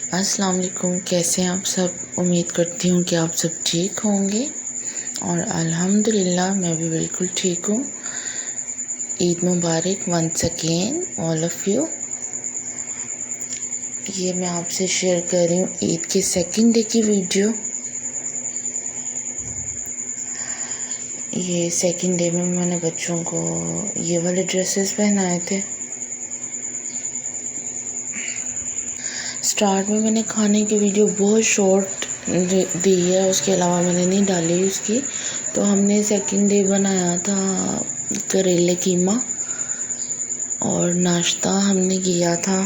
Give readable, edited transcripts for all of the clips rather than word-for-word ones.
अस्सलाम वालेकुम। कैसे हैं आप सब? उम्मीद करती हूँ कि आप सब ठीक होंगे और अल्हम्दुलिल्लाह मैं भी बिल्कुल ठीक हूँ। ईद मुबारक once again all of you. ये मैं आपसे शेयर कर रही हूँ ईद के सेकंड डे की वीडियो। ये सेकंड डे में मैंने बच्चों को ये वाले ड्रेसेस पहनाए थे। स्टार्ट में मैंने खाने की वीडियो बहुत शॉर्ट दी है, उसके अलावा मैंने नहीं डाली उसकी। तो हमने सेकंड डे बनाया था करेले कीमा और नाश्ता हमने किया था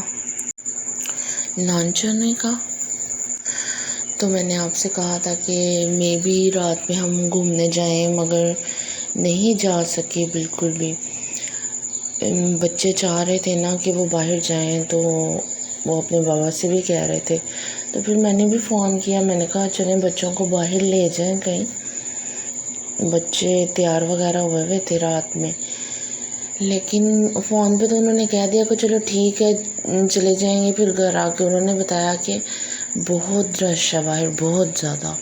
नान चने का। तो मैंने आपसे कहा था कि मे बी रात में हम घूमने जाएं, मगर नहीं जा सके बिल्कुल भी। बच्चे चाह रहे थे ना कि वो बाहर जाएं, तो वो अपने बाबा से भी कह रहे थे। तो फिर मैंने भी फ़ोन किया, मैंने कहा चलें बच्चों को बाहर ले जाएं कहीं। बच्चे तैयार वगैरह हुए थे रात में, लेकिन फ़ोन पे तो उन्होंने कह दिया कि चलो ठीक है चले जाएंगे। फिर घर आके उन्होंने बताया कि बहुत रश है बाहर, बहुत ज़्यादा।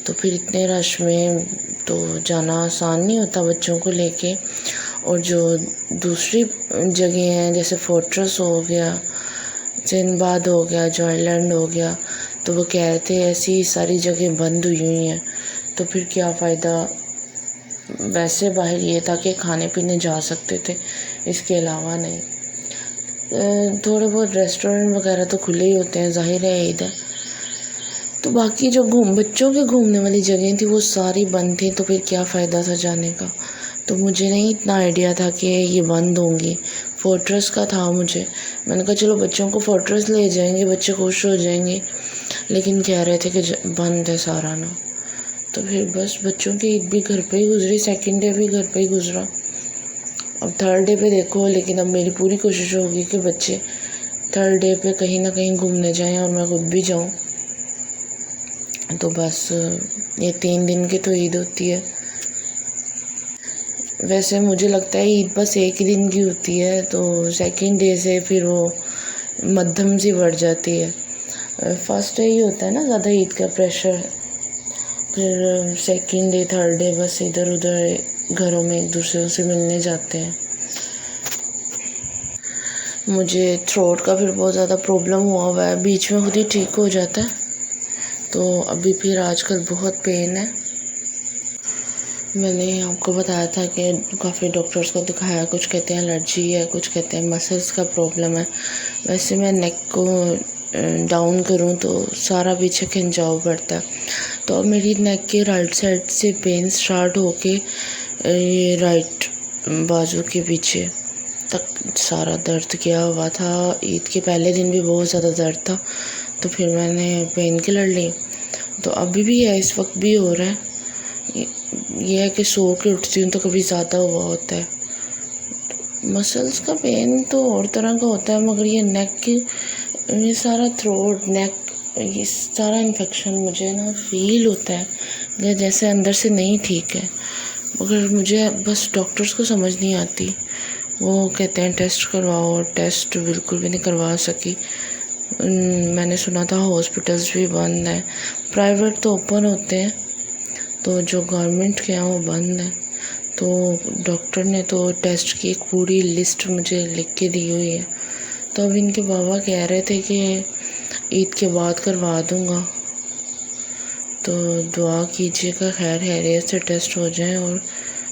तो फिर इतने रश में तो जाना आसान नहीं होता बच्चों को लेके। और जो दूसरी जगह हैं जैसे फोर्ट्रेस हो गया, चिनबाद हो गया, जॉयलैंड हो गया, तो वो कह रहे थे ऐसी सारी जगह बंद हुई हैं, तो फिर क्या फ़ायदा। वैसे बाहर ये था कि खाने पीने जा सकते थे, इसके अलावा नहीं। थोड़े बहुत रेस्टोरेंट वगैरह तो खुले ही होते हैं, ज़ाहिर है ईद है। तो बाकी जो बच्चों के घूमने वाली जगह थी वो सारी बंद थी, तो फिर क्या फ़ायदा था जाने का। तो मुझे नहीं इतना आइडिया था कि ये बंद होंगी। फोर्ट्रेस का था मुझे, मैंने कहा चलो बच्चों को फोर्ट्रेस ले जाएंगे, बच्चे खुश हो जाएंगे, लेकिन कह रहे थे कि बंद है सारा ना। तो फिर बस बच्चों की ईद भी घर पे ही गुजरी, सेकंड डे भी घर पे ही गुजरा। अब थर्ड डे पे देखो, लेकिन अब मेरी पूरी कोशिश होगी कि बच्चे थर्ड डे पे कहीं ना कहीं घूमने जाएं और मैं खुद भी जाऊं। तो बस ये 3 दिन की तो ईद होती है। वैसे मुझे लगता है ईद बस एक ही दिन की होती है, तो सेकंड डे से फिर वो मध्यम सी बढ़ जाती है। फर्स्ट डे ही होता है ना ज़्यादा ईद का प्रेशर, फिर सेकंड डे थर्ड डे बस इधर उधर घरों में एक दूसरे से मिलने जाते हैं। मुझे थ्रोट का फिर बहुत ज़्यादा प्रॉब्लम हुआ है, बीच में खुद ही ठीक हो जाता है, तो अभी फिर आजकल बहुत पेन है। मैंने आपको बताया था कि काफ़ी डॉक्टर्स को दिखाया, कुछ कहते हैं एलर्जी है, कुछ कहते हैं मसल्स का प्रॉब्लम है। वैसे मैं नेक को डाउन करूं तो सारा पीछे खिंचाव पड़ता है। तो अब मेरी नेक के राइट साइड से पेन स्टार्ट होके ये राइट बाजू के पीछे तक सारा दर्द किया हुआ था। ईद के पहले दिन भी बहुत ज़्यादा दर्द था, तो फिर मैंने पेन किलर ली, तो अभी भी है, इस वक्त भी हो रहा है। ये है कि सो के उठती हूँ तो कभी ज़्यादा हुआ होता है। मसल्स का पेन तो और तरह का होता है, मगर ये नेक की ये सारा थ्रोट नेक ये सारा इन्फेक्शन मुझे ना फील होता है जैसे अंदर से नहीं ठीक है। मगर मुझे बस डॉक्टर्स को समझ नहीं आती, वो कहते हैं टेस्ट करवाओ, टेस्ट बिल्कुल भी नहीं करवा सकी। मैंने सुना था हॉस्पिटल्स भी बंद हैं, प्राइवेट तो ओपन होते हैं, तो जो गवर्नमेंट के हैं वो बंद है। तो डॉक्टर ने तो टेस्ट की एक पूरी लिस्ट मुझे लिख के दी हुई है। तो अब इनके बाबा कह रहे थे कि ईद के बाद करवा दूँगा, तो दुआ कीजिएगा खैर खैरियत से टेस्ट हो जाए और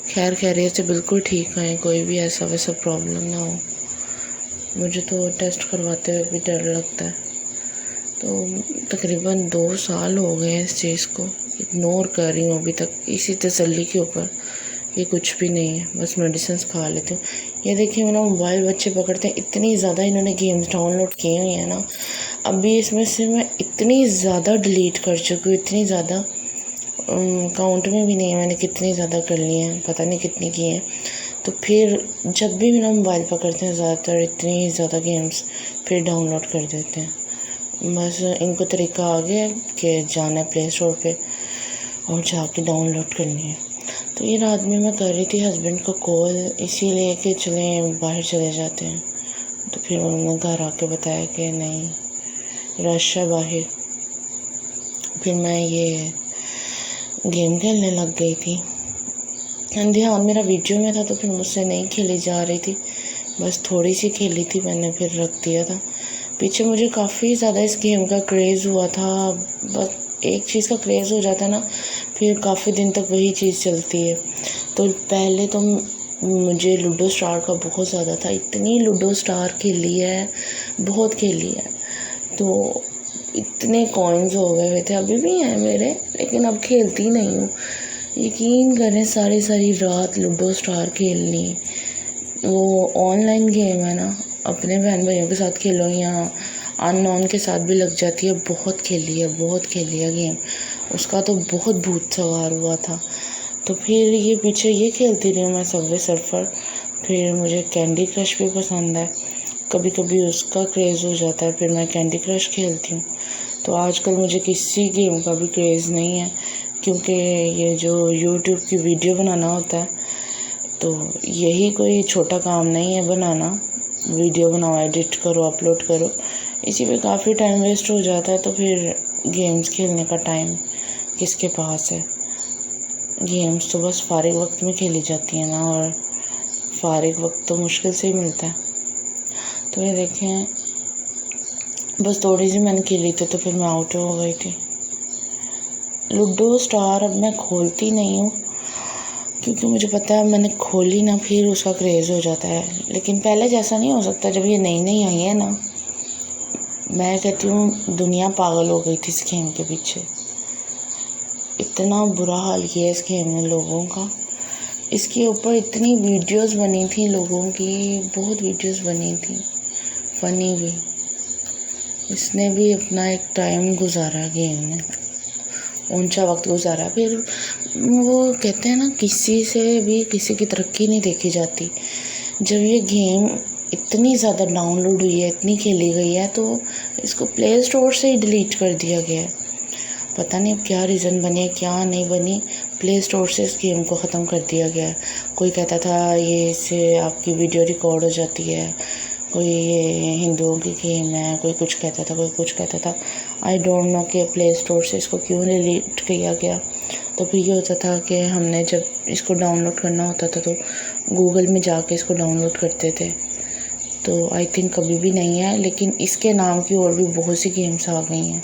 खैर खैरियत से बिल्कुल ठीक आए, कोई भी ऐसा वैसा प्रॉब्लम ना हो। मुझे तो टेस्ट करवाते हुए भी डर लगता है। तो तकरीबन 2 साल हो गए हैं इस चीज़ को, इग्नोर कर रही हूँ अभी तक इसी तसल्ली के ऊपर ये कुछ भी नहीं है, बस मेडिसिन खा लेती हूँ। ये देखिए मेरा मोबाइल बच्चे पकड़ते हैं, इतनी ज़्यादा इन्होंने गेम्स डाउनलोड किए हुए हैं ना। अभी इसमें से मैं इतनी ज़्यादा डिलीट कर चुकी हूँ, इतनी ज़्यादा काउंट में भी नहीं है मैंने कितनी ज़्यादा कर ली हैं, पता नहीं कितनी की हैं। तो फिर जब भी मेरा मोबाइल पकड़ते हैं ज़्यादातर इतनी ज़्यादा गेम्स फिर डाउनलोड कर देते हैं। बस इनको तरीका आ गया कि जाना है प्ले स्टोर पे और जाके डाउनलोड करनी है। तो ये रात में मैं कर रही थी हस्बैंड को कॉल, इसीलिए कि चलें बाहर चले जाते हैं। तो फिर उन्होंने घर आके बताया कि नहीं रश है बाहर। फिर मैं ये गेम खेलने लग गई थी। ध्यान मेरा वीडियो में था तो फिर मुझसे नहीं खेली जा रही थी, बस थोड़ी सी खेली थी मैंने, फिर रख दिया था। पीछे मुझे काफ़ी ज़्यादा इस गेम का क्रेज़ हुआ था। बस एक चीज़ का क्रेज़ हो जाता है ना, फिर काफ़ी दिन तक वही चीज़ चलती है। तो पहले तो मुझे लूडो स्टार का बहुत ज़्यादा था, इतनी लूडो स्टार खेली है, बहुत खेली है। तो इतने कॉइन्स हो गए हुए थे, अभी भी हैं मेरे, लेकिन अब खेलती नहीं हूँ। यकीन करें, सारी सारी रात लूडो स्टार खेलनी। वो ऑनलाइन गेम है ना, अपने बहन भाइयों के साथ खेलो या अननोन के साथ भी लग जाती है। बहुत खेली है गेम, उसका तो बहुत भूत सवार हुआ था। तो फिर ये पीछे ये खेलती रही हूँ मैं, सबवे सर्फर। फिर मुझे कैंडी क्रश भी पसंद है, कभी कभी उसका क्रेज़ हो जाता है, फिर मैं कैंडी क्रश खेलती हूँ। तो आजकल मुझे किसी गेम का भी क्रेज़ नहीं है, क्योंकि ये जो यूट्यूब की वीडियो बनाना होता है, तो यही कोई छोटा काम नहीं है बनाना। वीडियो बनाओ, एडिट करो, अपलोड करो, इसी पे काफ़ी टाइम वेस्ट हो जाता है। तो फिर गेम्स खेलने का टाइम किसके पास है। गेम्स तो बस फारिग वक्त में खेली जाती है ना, और फारिग वक्त तो मुश्किल से ही मिलता है। तो ये देखें, बस थोड़ी सी मैंने खेली थी तो फिर मैं आउट हो गई थी। लूडो स्टार अब मैं खोलती नहीं हूँ, क्योंकि मुझे पता है मैंने खोली ना फिर उसका क्रेज़ हो जाता है। लेकिन पहले जैसा नहीं हो सकता। जब ये नई नई आई है ना, मैं कहती हूँ दुनिया पागल हो गई थी इस गेम के पीछे। इतना बुरा हाल किया इस गेम ने लोगों का। इसके ऊपर इतनी वीडियोस बनी थी लोगों की, बहुत वीडियोस बनी थी, फ़नी भी। इसने भी अपना एक टाइम गुजारा, गेम ने ऊंचा वक्त गुजारा। फिर वो कहते हैं ना, किसी से भी किसी की तरक्की नहीं देखी जाती। जब ये गेम इतनी ज़्यादा डाउनलोड हुई है, इतनी खेली गई है, तो इसको प्ले स्टोर से ही डिलीट कर दिया गया है। पता नहीं अब क्या रीज़न बने, क्या नहीं बनी, प्ले स्टोर से इस गेम को ख़त्म कर दिया गया है। कोई कहता था ये इससे आपकी वीडियो रिकॉर्ड हो जाती है, कोई ये हिंदुओं की गेम है, कोई कुछ कहता था, कोई कुछ कहता था। आई डोंट नो कि प्ले स्टोर से इसको क्यों डिलीट किया गया। तो फिर ये होता था कि हमने जब इसको डाउनलोड करना होता था तो गूगल में जाके इसको डाउनलोड करते थे। तो आई थिंक कभी भी नहीं है, लेकिन इसके नाम की और भी बहुत सी गेम्स आ गई हैं।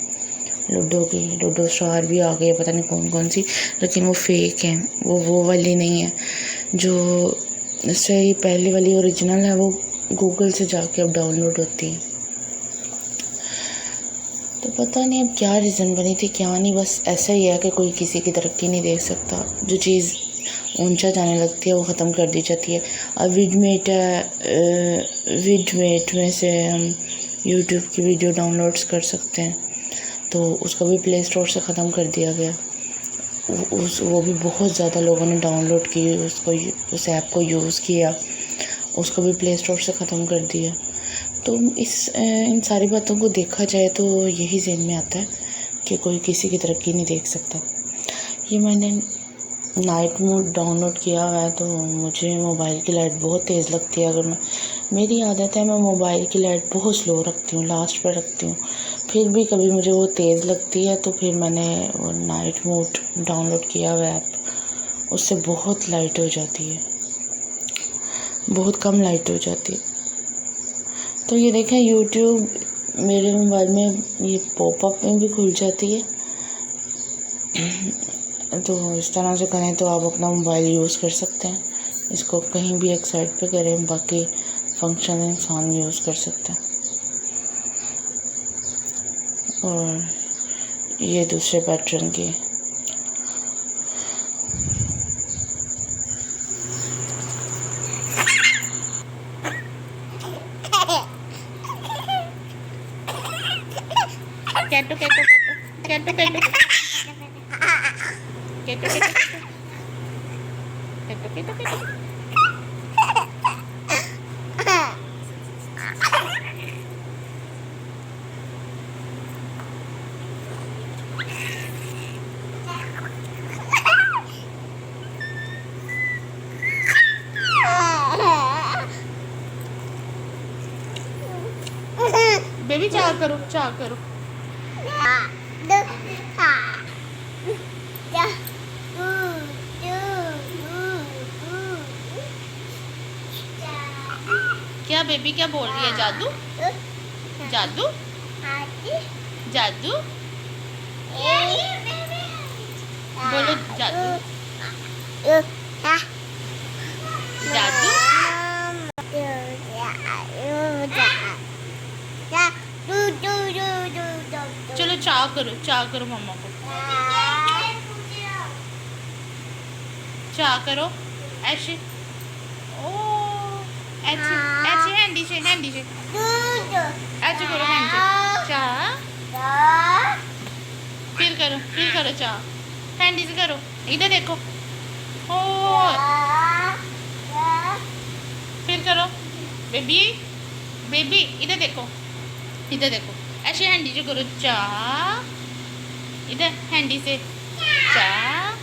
लूडो की, लूडो स्टार भी आ गई है, पता नहीं कौन कौन सी, लेकिन वो फेक हैं। वो वाली नहीं है जो सही पहली वाली ओरिजिनल है, वो गूगल से जाके अब डाउनलोड होती है। तो पता नहीं अब क्या रीज़न बनी थी, क्या नहीं, बस ऐसा ही है कि कोई किसी की तरक्की नहीं देख सकता। जो चीज़ ऊंचा जाने लगती है वो ख़त्म कर दी जाती है। अब विडमेट है, विडमेट में से हम यूट्यूब की वीडियो डाउनलोड्स कर सकते हैं, तो उसको भी प्ले स्टोर से ख़त्म कर दिया गया। वो भी बहुत ज़्यादा लोगों ने डाउनलोड की, उसको, उस ऐप को यूज़ किया, उसको भी प्ले स्टोर से ख़त्म कर दिया। तो इन सारी बातों को देखा जाए तो यही ज़हन में आता है कि कोई किसी की तरक्की नहीं देख सकता। ये मैंने नाइट मोड डाउनलोड किया हुआ है, तो मुझे मोबाइल की लाइट बहुत तेज़ लगती है। अगर मेरी आदत है, मैं मोबाइल की लाइट बहुत स्लो रखती हूँ, लास्ट पर रखती हूँ, फिर भी कभी मुझे वो तेज़ लगती है, तो फिर मैंने वो नाइट मोड डाउनलोड किया हुआ ऐप, उससे बहुत लाइट हो जाती है, बहुत कम लाइट हो जाती है। तो ये देखें, यूट्यूब मेरे मोबाइल में ये पॉपअप में भी खुल जाती है। तो इस तरह से करें तो आप अपना मोबाइल यूज़ कर सकते हैं। इसको कहीं भी एक साइड पे करें, बाकी फंक्शन इंसान यूज़ कर सकते हैं। और ये दूसरे पैटर्न की कैटो कैटो कैटो कैटो कैटो कैटो कैटो कैटो कैटो बेबी चाह करो, चाह करो। क्या बेबी क्या बोल रही है? जादू जादू जादू बोलो जादू जादू। चलो चाह करो मम्मा को चाह करो ऐसे। ओ ऐसे ऐसे हैंडी से ऐसे करो हैंड से चाह। फिर करो चाह हैंडी से करो। इधर देखो। ओ फिर करो बेबी इधर देखो ऐसे हैंडी से करो चाह। इधर हैंडी से चाह।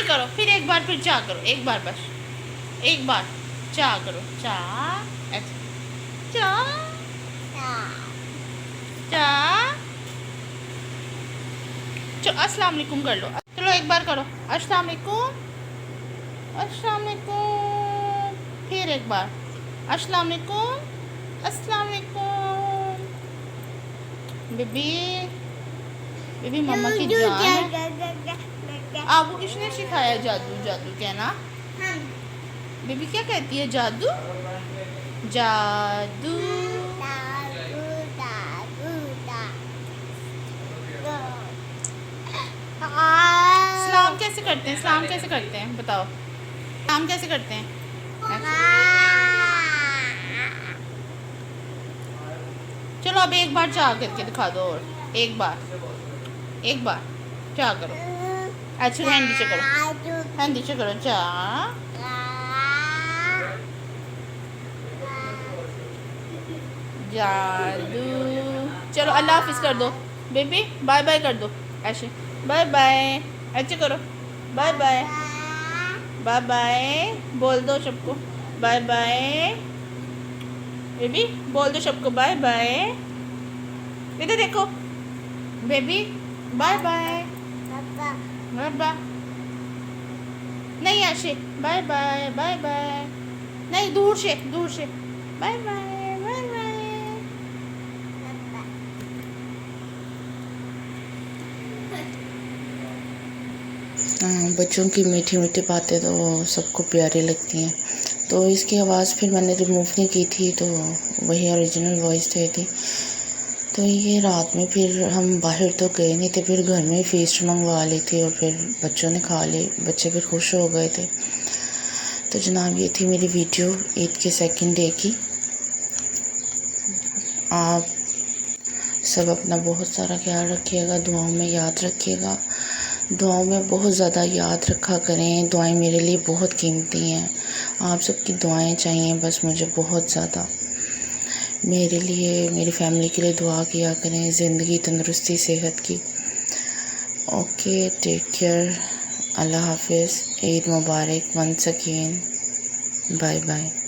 करो फिर एक बार फिर चाह करो। एक बार बस एक बार चाह करो चाह ऐसे चाह चलो अस्सलाम वालेकुम कर लो। चलो एक बार करो अस्सलाम वालेकुम। फिर एक बार अस्सलाम वालेकुम। बेबी मम्मा की जान है। आपको किसने सिखाया जादू कहना? बेबी क्या कहती है? जादू सलाम कैसे करते हैं बताओ। सलाम कैसे करते हैं? चलो अब एक बार चाह करके दिखा दो। और एक बार चाह करो। अच्छा हैंडी से करो चाह। जादू। चलो अल्लाह हाफिज कर दो बेबी। बाय बाय कर दो ऐसे। बाय बाय ऐसे करो। बाय बाय बोल दो सबको बाय बाय। बेबी बोल दो सबको बाय बाय। इधर देखो बेबी बाय बाय। नहीं ऐसे बाय बाय नहीं दूर से बाय बाय। बच्चों की मीठी मीठी बातें तो सबको प्यारी लगती हैं। तो इसकी आवाज़ फिर मैंने रिमूव नहीं की थी, तो वही ओरिजिनल वॉइस थे थी। तो ये रात में फिर हम बाहर तो गए नहीं थे, फिर घर में फीस्ट मंगवा ली थी और फिर बच्चों ने खा ली। बच्चे फिर खुश हो गए थे। तो जनाब ये थी मेरी वीडियो ईद के सेकंड डे की। आप सब अपना बहुत सारा ख्याल रखिएगा, दुआओं में याद रखिएगा। दुआओं में बहुत ज़्यादा याद रखा करें। दुआएं मेरे लिए बहुत कीमती हैं। आप सबकी दुआएं चाहिए बस मुझे बहुत ज़्यादा। मेरे लिए, मेरी फैमिली के लिए दुआ किया करें, ज़िंदगी, तंदुरुस्ती, सेहत की। ओके, टेक केयर, अल्लाह हाफिज़, ईद मुबारक वंस अगेन, बाय बाय।